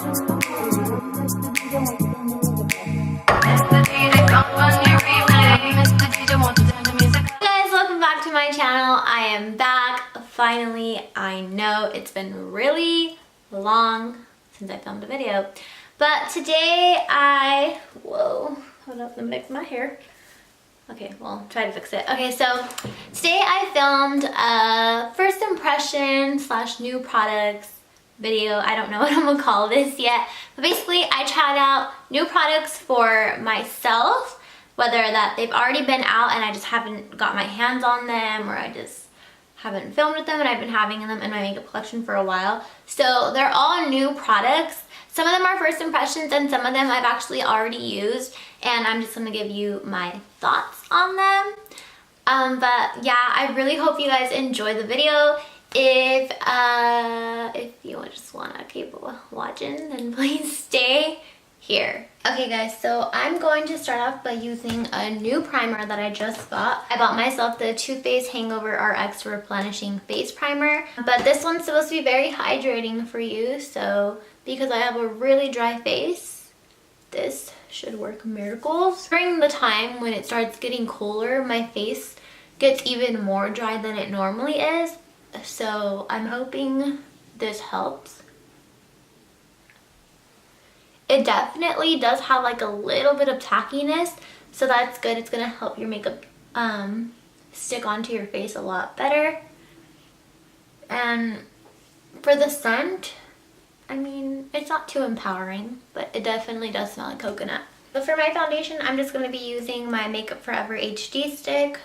Welcome back to my channel. I am back finally. I know it's been really long since I filmed a video, but today whoa, hold up, let me fix my hair. Okay, well, try to fix it. Okay, so today I filmed a first impression / new products video. I don't know what I'm gonna call this yet, but basically I tried out new products for myself, whether that they've already been out and I just haven't got my hands on them, or I just haven't filmed with them and I've been having them in my makeup collection for a while. So they're all new products. Some of them are first impressions and some of them I've actually already used, and I'm just gonna give you my thoughts on them. But yeah, I really hope you guys enjoy the video. If you just wanna keep watching, then please stay here. Okay guys, so I'm going to start off by using a new primer that I just got. I bought myself the Too Faced Hangover RX Replenishing Face Primer, but this one's supposed to be very hydrating for you, so because I have a really dry face, this should work miracles. During the time when it starts getting cooler, my face gets even more dry than it normally is, so I'm hoping this helps. It definitely does have like a little bit of tackiness, so that's good. It's gonna help your makeup stick onto your face a lot better. And for the scent, I mean, it's not too empowering, but it definitely does smell like coconut. But for my foundation, I'm just gonna be using my Makeup Forever HD stick.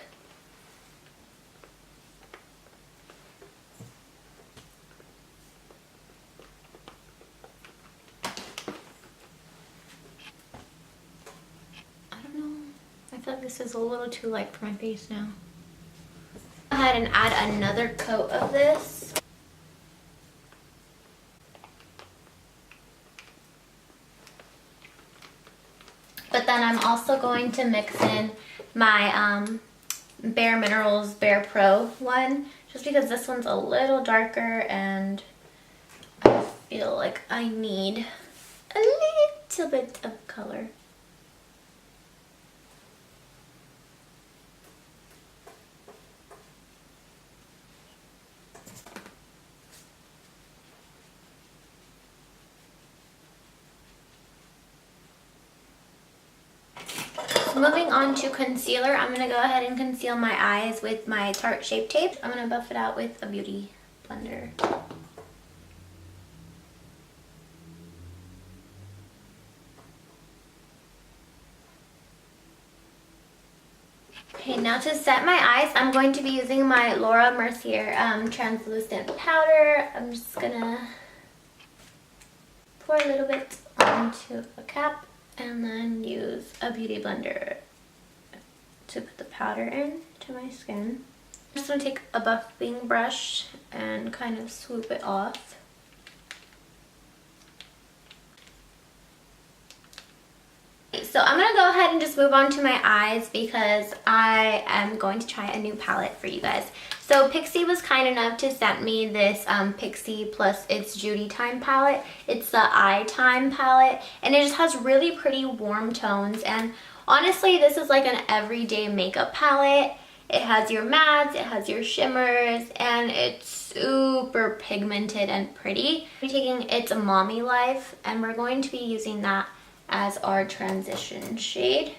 I feel like this is a little too light for my face now. Go ahead and add another coat of this. But then I'm also going to mix in my Bare Minerals Bare Pro one, just because this one's a little darker and I feel like I need a little bit of color. Moving on to concealer, I'm going to go ahead and conceal my eyes with my Tarte Shape Tape. I'm going to buff it out with a beauty blender. Okay, now to set my eyes, I'm going to be using my Laura Mercier translucent powder. I'm just going to pour a little bit onto a cap and then use a beauty blender to put the powder in to my skin. I'm just going to take a buffing brush and kind of swoop it off. So I'm going to go ahead and just move on to my eyes because I am going to try a new palette for you guys. So Pixi was kind enough to send me this Pixi plus It's Judy Time palette. It's the Eye Time palette, and it just has really pretty warm tones, and honestly this is like an everyday makeup palette. It has your mattes, it has your shimmers, and it's super pigmented and pretty. We're taking It's Mommy Life, and we're going to be using that as our transition shade.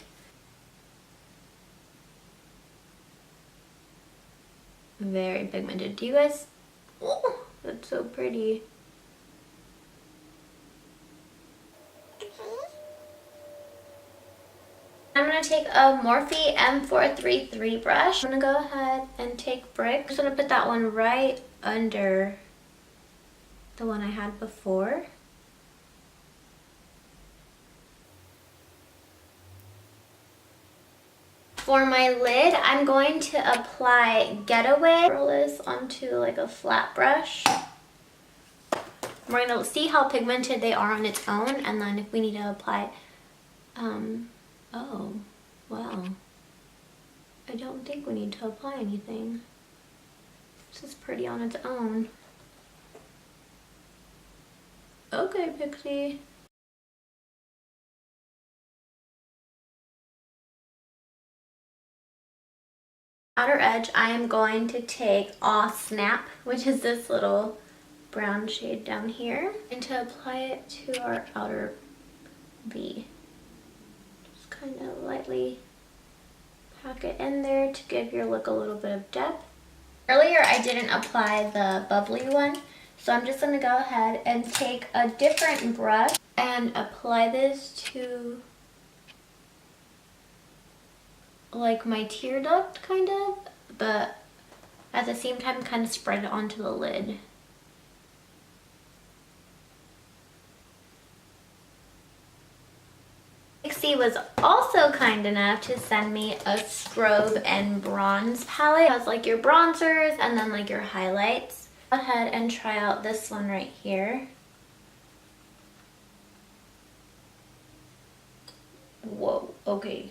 Very pigmented. Do you guys? Oh, that's so pretty. I'm going to take a Morphe M433 brush. I'm going to go ahead and take Brick. I'm just going to put that one right under the one I had before. For my lid, I'm going to apply Getaway. Roll this onto like a flat brush. We're going to see how pigmented they are on its own, and then if we need to apply, oh, wow. I don't think we need to apply anything. This is pretty on its own. Okay. Okay, Pixi. Outer edge, I am going to take Aw Snap, which is this little brown shade down here, and to apply it to our outer V. Just kind of lightly pack it in there to give your look a little bit of depth. Earlier I didn't apply the bubbly one, so I'm just going to go ahead and take a different brush and apply this to like my tear duct kind of, but at the same time kind of spread it onto the lid. Pixi was also kind enough to send me a Strobe and bronze palette. It has like your bronzers and then like your highlights. Go ahead and try out this one right here. Whoa, okay.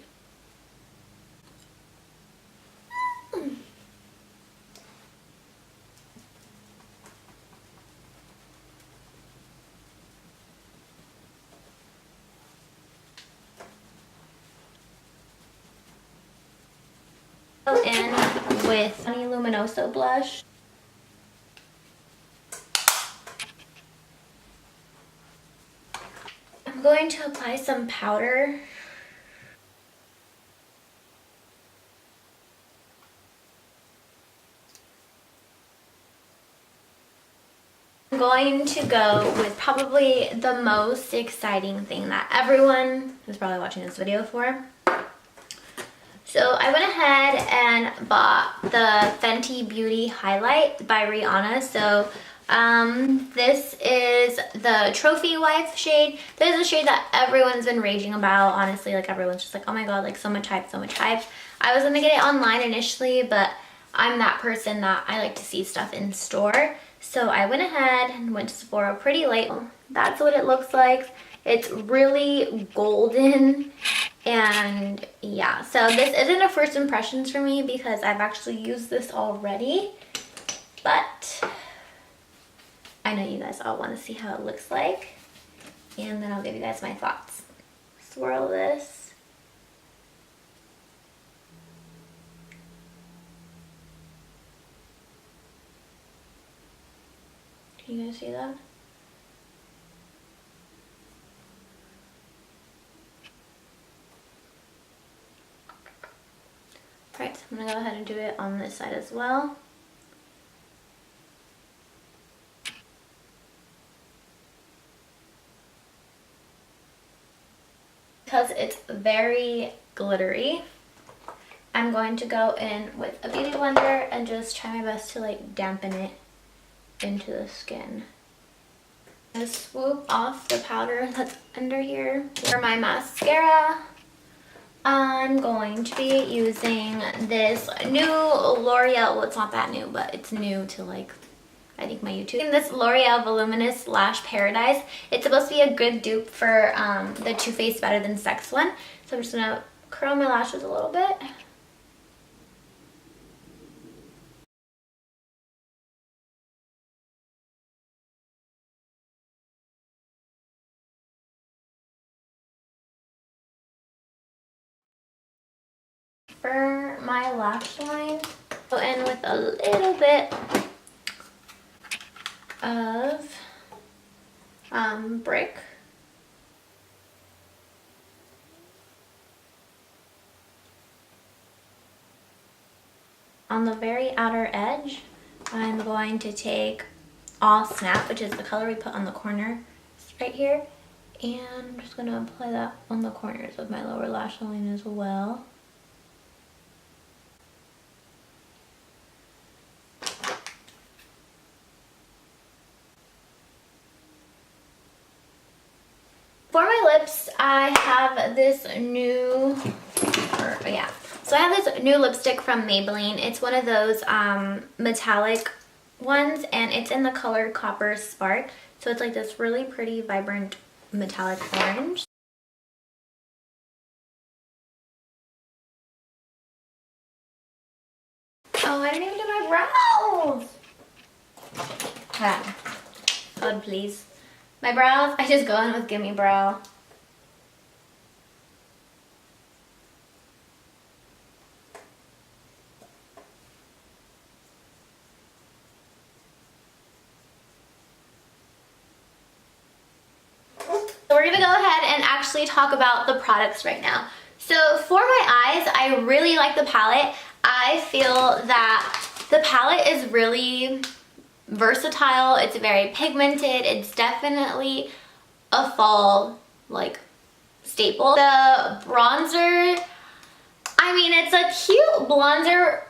Go in with Milani Luminoso blush. I'm going to apply some powder. I'm going to go with probably the most exciting thing that everyone is probably watching this video for. So I went ahead and bought the Fenty Beauty Highlight by Rihanna. So this is the Trophy Wife shade. This is a shade that everyone's been raging about. Honestly, like everyone's just like, oh my god, like so much hype, so much hype. I was gonna get it online initially, but I'm that person that I like to see stuff in store. So I went ahead and went to Sephora pretty late. That's what it looks like. It's really golden. And yeah, so this isn't a first impressions for me because I've actually used this already, but I know you guys all want to see how it looks like, and then I'll give you guys my thoughts. Swirl this. Can you guys see that? Alright, so I'm going to go ahead and do it on this side as well. Because it's very glittery, I'm going to go in with a beauty blender and just try my best to like dampen it into the skin. Just swoop off the powder that's under here. For my mascara, I'm going to be using this new L'Oreal, well it's not that new, but it's new to like, I think my YouTube. This L'Oreal Voluminous Lash Paradise. It's supposed to be a good dupe for the Too Faced Better Than Sex one. So I'm just going to curl my lashes a little bit. For my lash line, go in with a little bit of Brick. On the very outer edge, I'm going to take Aw Snap, which is the color we put on the corner right here, and I'm just going to apply that on the corners of my lower lash line as well. For my lips, I have this new, so I have this new lipstick from Maybelline. It's one of those metallic ones, and it's in the color Copper Spark. So it's like this really pretty, vibrant metallic orange. Oh, I didn't even do my brows! God, please. My brows, I just go in with Gimme Brow. So we're gonna go ahead and actually talk about the products right now. So for my eyes, I really like the palette. I feel that the palette is really versatile. It's very pigmented. It's definitely a fall like staple. The bronzer, I mean, it's a cute bronzer.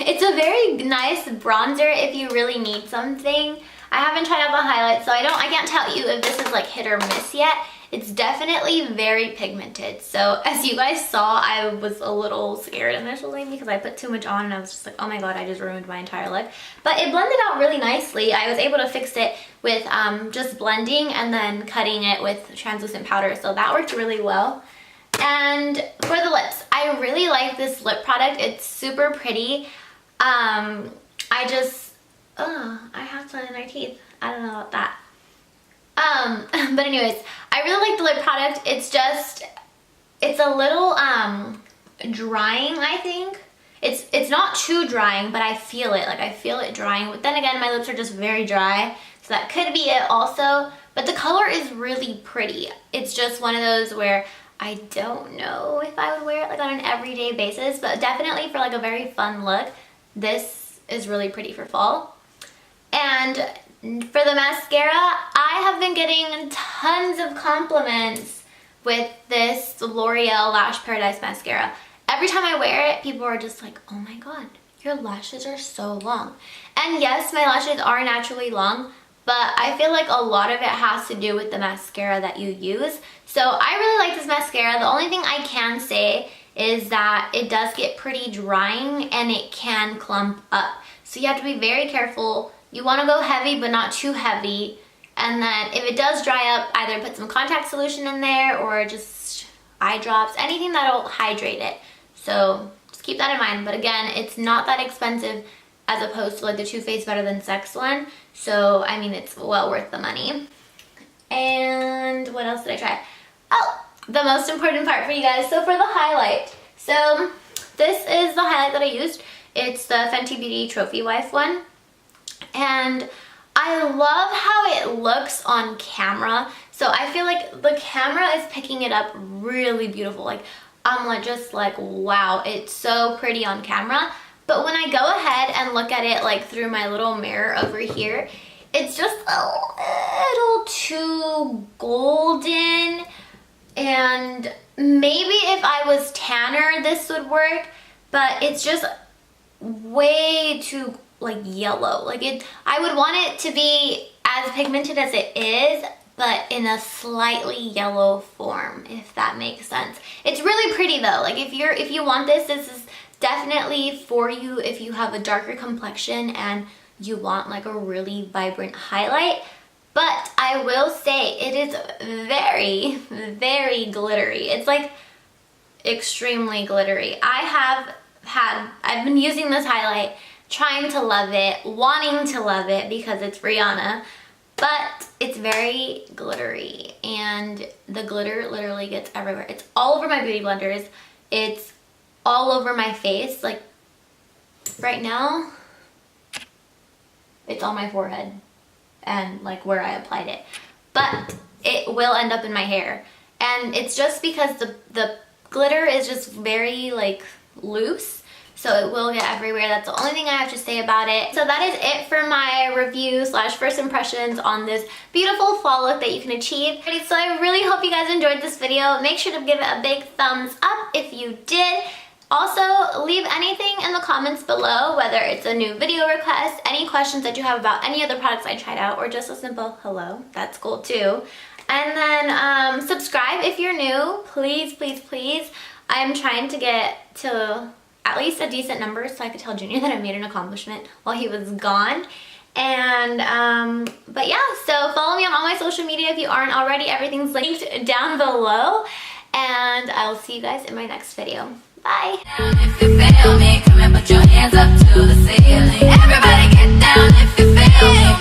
It's a very nice bronzer if you really need something. I haven't tried out the highlights, so I can't tell you if this is like hit or miss yet. It's definitely very pigmented. So as you guys saw, I was a little scared initially because I put too much on and I was just like, oh my god, I just ruined my entire look. But it blended out really nicely. I was able to fix it with just blending and then cutting it with translucent powder. So that worked really well. And for the lips, I really like this lip product. It's super pretty. I have some in my teeth. I don't know about that. But anyways, I really like the lip product. It's a little drying, I think. It's not too drying, but I feel it. Like, I feel it drying. But then again, my lips are just very dry, so that could be it also. But the color is really pretty. It's just one of those where I don't know if I would wear it like on an everyday basis, but definitely for like a very fun look, this is really pretty for fall. And for the mascara, I have been getting tons of compliments with this L'Oreal Lash Paradise mascara. Every time I wear it, people are just like, oh my god, your lashes are so long. And yes, my lashes are naturally long, but I feel like a lot of it has to do with the mascara that you use. So I really like this mascara. The only thing I can say is that it does get pretty drying and it can clump up. So you have to be very careful. You want to go heavy, but not too heavy. And then if it does dry up, either put some contact solution in there or just eye drops, anything that'll hydrate it. So just keep that in mind. But again, it's not that expensive as opposed to like the Too Faced Better Than Sex one. So, I mean, it's well worth the money. And what else did I try? Oh, the most important part for you guys. So for the highlight. So this is the highlight that I used. It's the Fenty Beauty Trophy Wife one. And I love how it looks on camera. So I feel like the camera is picking it up really beautiful. Like, I'm like just like, wow, it's so pretty on camera. But when I go ahead and look at it like through my little mirror over here, it's just a little too golden. And maybe if I was tanner, this would work. But it's just way too like yellow. Like I would want it to be as pigmented as it is, but in a slightly yellow form, if that makes sense. It's really pretty though. Like if you want this is definitely for you if you have a darker complexion and you want like a really vibrant highlight. But I will say it is very, very glittery. It's like extremely glittery. I've been using this highlight, trying to love it, wanting to love it because it's Rihanna, but it's very glittery and the glitter literally gets everywhere. It's all over my beauty blenders. It's all over my face. Like right now, it's on my forehead and like where I applied it, but it will end up in my hair. And it's just because the glitter is just very like loose. So it will get everywhere. That's the only thing I have to say about it. So that is it for my review / first impressions on this beautiful fall look that you can achieve. So I really hope you guys enjoyed this video. Make sure to give it a big thumbs up if you did. Also, leave anything in the comments below, whether it's a new video request, any questions that you have about any of the products I tried out, or just a simple hello. That's cool too. And then subscribe if you're new. Please, please, please. I'm trying to get to at least a decent number so I could tell Junior that I made an accomplishment while he was gone. And but yeah, so follow me on all my social media if you aren't already. Everything's linked down below, and I'll see you guys in my next video. Bye. If you feel me, come and put your hands up to the ceiling. Everybody get down if you feel me.